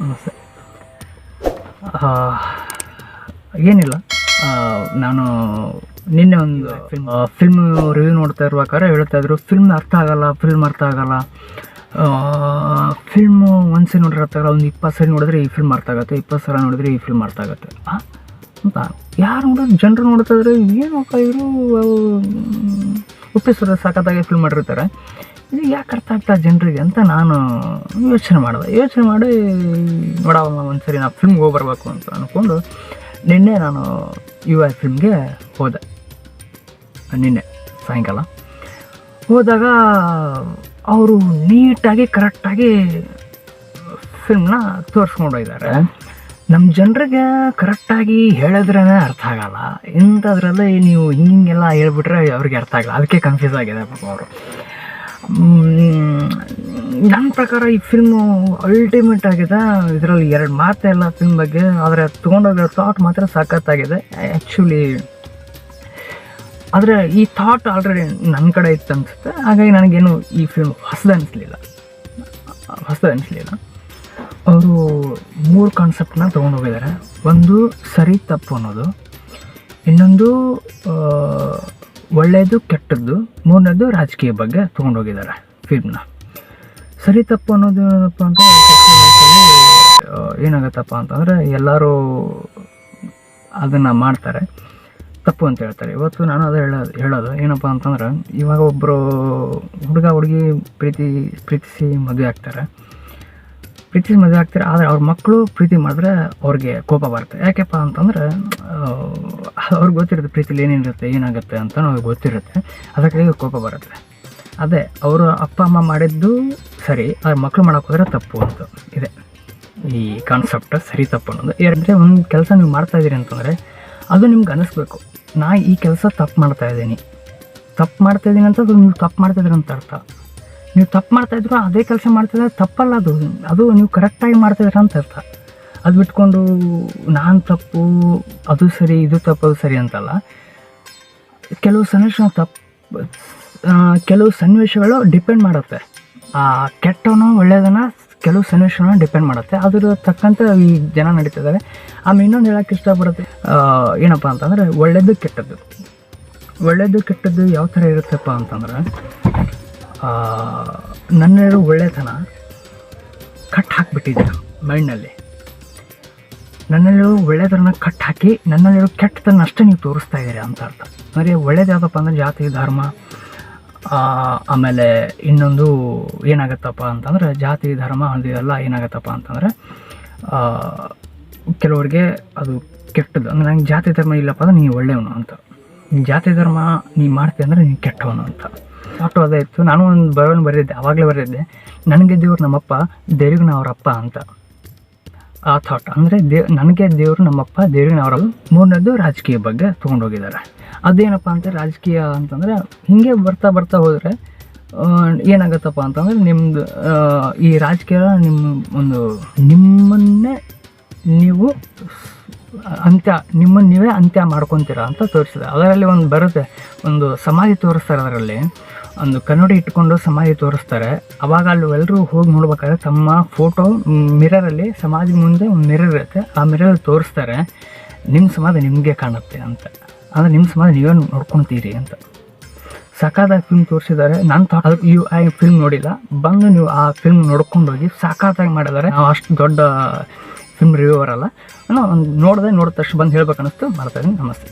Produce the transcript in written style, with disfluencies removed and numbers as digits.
ನಮಸ್ತೆ. ಏನಿಲ್ಲ, ನಾನು ನಿನ್ನೆ ಒಂದು ಫಿಲ್ಮ್ ರಿವ್ಯೂ ನೋಡ್ತಾ ಇರ್ಬೇಕಾದ್ರೆ ಹೇಳ್ತಾಯಿದ್ರು ಫಿಲ್ಮ್ ಅರ್ಥ ಆಗಲ್ಲ. ಫಿಲ್ಮು ಒಂದು ಸರಿ ನೋಡಿದ್ರೆ ಅರ್ಥ ಆಗಲ್ಲ, ಒಂದು 20 ಸರಿ ನೋಡಿದ್ರೆ ಈ ಫಿಲ್ಮ್ ಅರ್ಥ ಆಗುತ್ತೆ, 20 ಸಲ ನೋಡಿದ್ರೆ ಈ ಫಿಲ್ಮ್ ಅರ್ಥ ಆಗುತ್ತೆ ಅಂತ ಯಾರು ನೋಡೋದು ಜನರು ನೋಡ್ತಾಯಿದ್ರೆ ಏನಪ್ಪ ಇವರು ಒಪ್ಪಿಸೋದು ಸಖತ್ತಾಗಿ ಫಿಲ್ಮ್ ಮಾಡಿರ್ತಾರೆ, ಇದು ಯಾಕೆ ಅರ್ಥ ಆಗ್ತಾ ಜನರಿಗೆ ಅಂತ ನಾನು ಯೋಚನೆ ಮಾಡಿ ನೋಡೋಣ ಒಂದ್ಸರಿ ನಾವು ಫಿಲ್ಮ್ಗೆ ಹೋಗ್ಬರ್ಬೇಕು ಅಂತ ಅಂದ್ಕೊಂಡು ನಿನ್ನೆ ನಾನು UI ಫಿಲ್ಮ್ಗೆ ಹೋದೆ. ನಿನ್ನೆ ಸಾಯಂಕಾಲ ಹೋದಾಗ ಅವರು ನೀಟಾಗಿ ಕರೆಕ್ಟಾಗಿ ಫಿಲ್ಮ್ನ ತೋರಿಸ್ಕೊಂಡೋಗಿದ್ದಾರೆ. ನಮ್ಮ ಜನರಿಗೆ ಕರೆಕ್ಟಾಗಿ ಹೇಳಿದ್ರೇ ಅರ್ಥ ಆಗಲ್ಲ, ಇಂಥದ್ರಲ್ಲೇ ನೀವು ಹಿಂಗೆಲ್ಲ ಹೇಳ್ಬಿಟ್ರೆ ಅವ್ರಿಗೆ ಅರ್ಥ ಆಗಲ್ಲ, ಅದಕ್ಕೆ ಕನ್ಫ್ಯೂಸ್ ಆಗಿದೆ ಪಾಪ ಅವರು. ನನ್ನ ಪ್ರಕಾರ ಈ ಫಿಲ್ಮು ಅಲ್ಟಿಮೇಟ್ ಆಗಿದೆ. ಇದರಲ್ಲಿ 2 ಮಾತೇ ಇಲ್ಲ ಫಿಲ್ಮ್ ಬಗ್ಗೆ, ಆದರೆ ತೊಗೊಂಡೋಗಿರೋ ಥಾಟ್ ಮಾತ್ರ ಸಖತ್ತಾಗಿದೆ ಆ್ಯಕ್ಚುಲಿ. ಆದರೆ ಈ ಥಾಟ್ ಆಲ್ರೆಡಿ ನನ್ನ ಕಡೆ ಇತ್ತು ಅನಿಸುತ್ತೆ, ಹಾಗಾಗಿ ನನಗೇನು ಈ ಫಿಲ್ಮ್ ಹೊಸದು ಅನಿಸ್ಲಿಲ್ಲ. ಅವರು 3 ಕಾನ್ಸೆಪ್ಟನ್ನ ತೊಗೊಂಡೋಗಿದ್ದಾರೆ. ಒಂದು ಸರಿ ತಪ್ಪು ಅನ್ನೋದು, ಇನ್ನೊಂದು ಒಳ್ಳೆಯದು ಕೆಟ್ಟದ್ದು, 3ನೇದು ರಾಜಕೀಯ ಬಗ್ಗೆ ತೊಗೊಂಡೋಗಿದ್ದಾರೆ ಫಿಲ್ಮ್ನ. ಸರಿ ತಪ್ಪು ಅನ್ನೋದು ಏನಪ್ಪ ಅಂತ ಏನಾಗುತ್ತಪ್ಪ ಅಂತಂದರೆ ಎಲ್ಲರೂ ಅದನ್ನು ಮಾಡ್ತಾರೆ, ತಪ್ಪು ಅಂತ ಹೇಳ್ತಾರೆ. ಇವತ್ತು ನಾನು ಅದೇ ಹೇಳೋದು ಏನಪ್ಪ ಅಂತಂದ್ರೆ, ಇವಾಗ ಒಬ್ಬರು ಹುಡುಗ ಹುಡುಗಿ ಪ್ರೀತಿಸಿ ಮದುವೆ ಆಗ್ತಾರೆ, ಆದರೆ ಅವ್ರ ಮಕ್ಕಳು ಪ್ರೀತಿ ಮಾಡಿದ್ರೆ ಅವ್ರಿಗೆ ಕೋಪ ಬರುತ್ತೆ. ಯಾಕೆಪ್ಪ ಅಂತಂದರೆ ಅವ್ರಿಗೆ ಗೊತ್ತಿರುತ್ತೆ ಪ್ರೀತಿಲಿ ಏನೇನಿರುತ್ತೆ ಏನಾಗುತ್ತೆ ಅಂತ ಅವ್ರಿಗೆ ಗೊತ್ತಿರುತ್ತೆ, ಅದಕ್ಕೆ ಕೋಪ ಬರುತ್ತೆ. ಅದೇ ಅವರು ಅಪ್ಪ ಅಮ್ಮ ಮಾಡಿದ್ದು ಸರಿ, ಅವ್ರ ಮಕ್ಕಳು ಮಾಡೋಕೆ ಹೋದರೆ ತಪ್ಪು ಅಂತ ಇದೆ ಈ ಕಾನ್ಸೆಪ್ಟ್ ಸರಿ ತಪ್ಪು ಅನ್ನೋದು. ಏನಂದರೆ ಒಂದು ಕೆಲಸ ನೀವು ಮಾಡ್ತಾಯಿದ್ದೀರಿ ಅಂತಂದರೆ ಅದು ನಿಮ್ಗೆ ಅನ್ನಿಸ್ಬೇಕು, ನಾ ಈ ಕೆಲಸ ತಪ್ಪು ಮಾಡ್ತಾಯಿದ್ದೀನಿ ಅಂತ ಅದು ನೀವು ತಪ್ಪು ಮಾಡ್ತಾಯಿದ್ದೀರಿ ಅಂತ ಅರ್ಥ. ನೀವು ತಪ್ಪು ಮಾಡ್ತಾಯಿದ್ರು ಅದೇ ಕೆಲಸ ಮಾಡ್ತಿದ್ರೆ ತಪ್ಪಲ್ಲ, ಅದು ನೀವು ಕರೆಕ್ಟಾಗಿ ಮಾಡ್ತಾಯಿದ್ದೀರ ಅಂತ ಅರ್ಥ. ಅದು ಬಿಟ್ಕೊಂಡು ನಾನು ತಪ್ಪು ಅದು ಸರಿ ಇದು ತಪ್ಪು ಅದು ಸರಿ ಅಂತಲ್ಲ. ಕೆಲವು ಸನ್ನಿವೇಶಗಳು ಡಿಪೆಂಡ್ ಮಾಡುತ್ತೆ, ಕೆಟ್ಟವನು ಒಳ್ಳೆಯದನ್ನು ಕೆಲವು ಸನ್ನಿವೇಶಗಳನ್ನ ಡಿಪೆಂಡ್ ಮಾಡುತ್ತೆ, ಅದ್ರ ತಕ್ಕಂತೆ ಈ ಜನ ನಡೀತಿದ್ದಾರೆ. ಆಮೇಲೆ ಇನ್ನೊಂದು ಹೇಳೋಕ್ಕೆ ಇಷ್ಟಪಡುತ್ತೆ ಏನಪ್ಪ ಅಂತಂದರೆ ಒಳ್ಳೆಯದು ಕೆಟ್ಟದ್ದು ಯಾವ ಥರ ಇರುತ್ತಪ್ಪ ಅಂತಂದ್ರೆ, ನನ್ನೆರಡು ಒಳ್ಳೆತನ ಕಟ್ ಹಾಕಿಬಿಟ್ಟಿದ್ದೆ ಮೈಂಡ್ನಲ್ಲಿ, ನನ್ನೆರಡು ಒಳ್ಳೆತನ ಕಟ್ ಹಾಕಿ ನನ್ನೆರಡು ಕೆಟ್ಟತನ ಅಷ್ಟೇ ನೀವು ತೋರಿಸ್ತಾ ಇದ್ದೀರಿ ಅಂತ ಅರ್ಥ. ಅಂದರೆ ಒಳ್ಳೇದು ಯಾವುದಪ್ಪ ಅಂದರೆ ಜಾತಿ ಧರ್ಮ, ಆಮೇಲೆ ಇನ್ನೊಂದು ಏನಾಗುತ್ತಪ್ಪ ಅಂತಂದರೆ ಜಾತಿ ಧರ್ಮ ಅದೆಲ್ಲ ಏನಾಗುತ್ತಪ್ಪ ಅಂತಂದರೆ ಕೆಲವ್ರಿಗೆ ಅದು ಕೆಟ್ಟದ್ದು. ಅಂದರೆ ನಂಗೆ ಜಾತಿ ಧರ್ಮ ಇಲ್ಲಪ್ಪ ಅಂದರೆ ನೀನು ಒಳ್ಳೆಯವನು ಅಂತ, ಜಾತಿ ಧರ್ಮ ನೀ ಮಾಡ್ತೀಯ ಅಂದರೆ ನೀನು ಕೆಟ್ಟವನು ಅಂತ ಥಾಟು ಅದೇ ಇತ್ತು. ನಾನು ಒಂದು ಆವಾಗಲೇ ಬರೆದಿದ್ದೆ, ನನಗೆ ದೇವ್ರು ನಮ್ಮಪ್ಪ, ದೇವ್ರಿಗೆ ನಾವು ಅವರಪ್ಪ ಅಂತ. ಆ ಥಾಟ್ ಅಂದರೆ ನನಗೆ ದೇವರು ನಮ್ಮಪ್ಪ, ದೇವ್ರಿಗೆ ಅವರಲ್ಲ. 3ನೇದು ರಾಜಕೀಯ ಬಗ್ಗೆ ತೊಗೊಂಡೋಗಿದ್ದಾರೆ. ಅದೇನಪ್ಪ ಅಂತ ರಾಜಕೀಯ ಅಂತಂದರೆ ಹೀಗೆ ಬರ್ತಾ ಹೋದರೆ ಏನಾಗುತ್ತಪ್ಪ ಅಂತಂದರೆ ನಿಮ್ಮದು ಈ ರಾಜಕೀಯ ನಿಮ್ಮನ್ನೇ ನೀವೇ ಅಂತ್ಯ ಮಾಡ್ಕೊತೀರ ಅಂತ ತೋರಿಸಿದೆ. ಅದರಲ್ಲಿ ಒಂದು ಬರುತ್ತೆ, ಒಂದು ಸಮಾಧಿ ತೋರಿಸ್ತಾರೆ, ಅದರಲ್ಲಿ ಒಂದು ಕನ್ನಡಿ ಇಟ್ಕೊಂಡು ಸಮಾಧಿ ತೋರಿಸ್ತಾರೆ. ಅವಾಗ ಅಲ್ಲಿ ಎಲ್ಲರೂ ಹೋಗಿ ನೋಡ್ಬೇಕಾದ್ರೆ ತಮ್ಮ ಫೋಟೋ ಮಿರರಲ್ಲಿ, ಸಮಾಧಿ ಮುಂದೆ ಒಂದು ಮಿರರ್ ಇರುತ್ತೆ, ಆ ಮಿರರಲ್ಲಿ ತೋರಿಸ್ತಾರೆ ನಿಮ್ಮ ಸಮಾಧಿ ನಿಮಗೆ ಕಾಣುತ್ತೆ ಅಂತ. ಅಂದರೆ ನಿಮ್ಮ ಸಮಾಧಿ ನೀವೇ ನೋಡ್ಕೊತೀರಿ ಅಂತ ಸಖತ್ತಾಗಿ ಫಿಲ್ಮ್ ತೋರಿಸಿದ್ದಾರೆ. ನಾನು ಆ ಫಿಲ್ಮ್ ನೋಡಿಲ್ಲ, ಬಂದು ನೀವು ಆ ಫಿಲ್ಮ್ ನೋಡ್ಕೊಂಡೋಗಿ ಸಖತ್ತಾಗಿ ಮಾಡಿದ್ದಾರೆ. ನಾವು ಅಷ್ಟು ದೊಡ್ಡ ಫಿಲ್ಮ್ ರಿವ್ಯೂವರ್ ಅಲ್ಲ, ನಾನು ನೋಡಿದ ತಕ್ಷಣ ಬಂದು ಹೇಳ್ಬೇಕು ಅನ್ನಿಸ್ತು. ಮಾಡ್ತಾಯಿದ್ದೀನಿ. ನಮಸ್ತೆ.